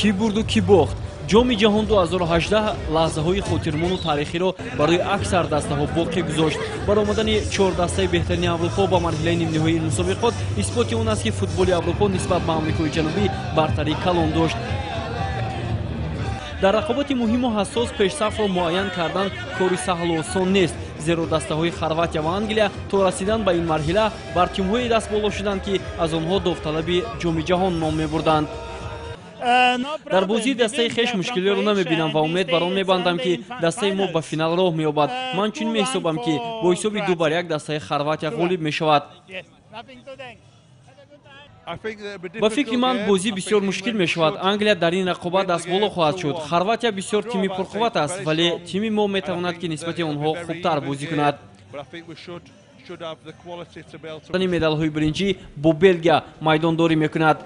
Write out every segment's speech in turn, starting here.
کی برد و کی باخت. جام جهان 2018 لحظه‌های خاطرمون و تاریخی را برای اکثر دسته‌ها باقی گذاشت. برآمدن 4 دسته بهترین اروپا با مرحله نیم نهایی مسابقات اثبات اون است که فوتبال اروپا نسبت به آمریکای جنوبی برتری کلان داشت. در رقابت مهم و حساس پیشرفت را معین کردن کاری سهل و آسان نیست، زیرا دسته‌های خرواتیا و انگلیا تا رسیدن به این مرحله بر تیم‌های دست بالا شدند که از آنها داوطلب جام جهان نام می‌بردند. در بازی دسته خیش مشکلی رو نمی‌بینم و امید بر آن می‌بندم که دسته ما به فینال راه می‌یابد. من چنین می‌حسابم که با حساب 2-1 دسته خرواتیا غالب می‌شود. با فکر من بازی بسیار مشکل می شود. انگلیا در این رقابت دست بالا خواهد شد. خرواتیا بسیار تیمی پرقوت است، ولی تیمی ما می تواند که نسبت آنها خوبتر بازی کند. مدال های برنجی با بلژیم میدانداری می کند.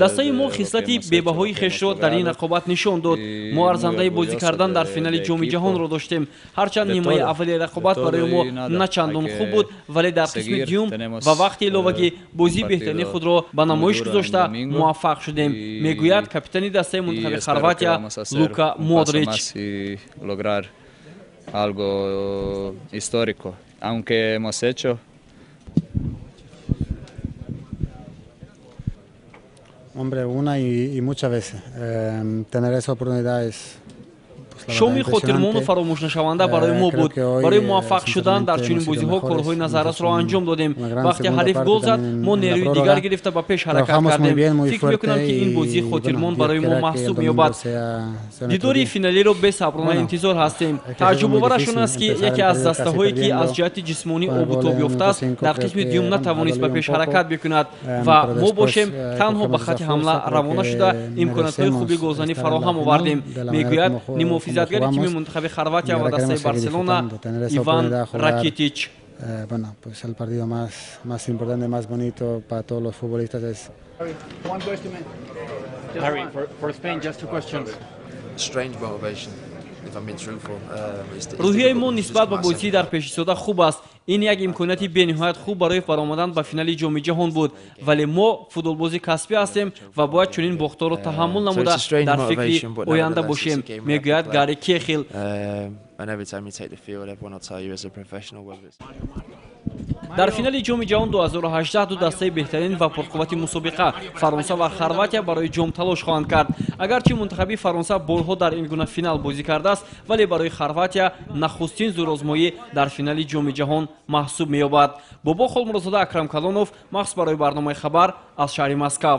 دسته ما خصلتی بی‌بهای خویش را در این رقابت نشان داد. ما ارزنده بازی کردن در فینال جام جهان را داشتیم. هرچند نیمه اول رقابت برای ما نه چندان خوب بود، ولی در قسمت دوم و وقت علاوگی بازی بهترین خود را به نمایش گذاشته موفق شدیم، میگوید کاپیتان دسته منتخب خرواتیا لوکا مودریچ. Hombre, una y muchas veces. Tener esa oportunidad es شومی خاطرمون و فراموش نشونده برای ما بود. برای موفق شدن در چنین بازی‌ها کارهای نظررس را انجام دادیم. وقتی حریف گل زد ما نیروی دیگر گرفته به پیش حرکت کردیم. فکر می‌کنم که این بازی خاطرمون برای ما محسوب می‌یابد. دیدار فینالی را بصبرانه انتظار هستیم. تعجب آورش آن است که یکی از دسته‌هایی که از جهت جسمانی آب و تاب یافته است در قسم دوم نتوانست به پیش حرکت بکند و ما باشیم تنها به خط حمله روانه شده امکانات‌های خوبی گلزنی فراهم آوردیم. میگوید محافظتگر تیم منتخب خرواتیا و دسته بارسلونا ایوان راکیتیچ. Bueno, pues el partido más importante, más bonito para todos los futbolistas es. One question, Harry, for Spain, just 2 questions. Strange motivation. روحیه ما نسبت به بازی در پیش ایستاده خوب است. این یک امکانات بی‌نهایت خوب برای برآمدن به فینال جام جهان بود، ولی ما فوتبالباز کسبی هستیم و باید چنین باخت‌ها را تحمل نموده در فکر آینده باشیم، میگوید گاری کیخیل. در فینال جام جهان 2018 دو دسته بهترین و پرقوت مسابقه فرانسه و خرواتیا برای جام تلاش خواهند کرد. اگرچه منتخب فرانسه بارها در این گونه فینال بازی کرده است، ولی برای خرواتیا نخستین زورآزمایی در فینال جام جهان محسوب می‌یابد. بابا خالمرزاده، اکرم کلانوف، مخصوص برای برنامه خبر از شهر مسکو.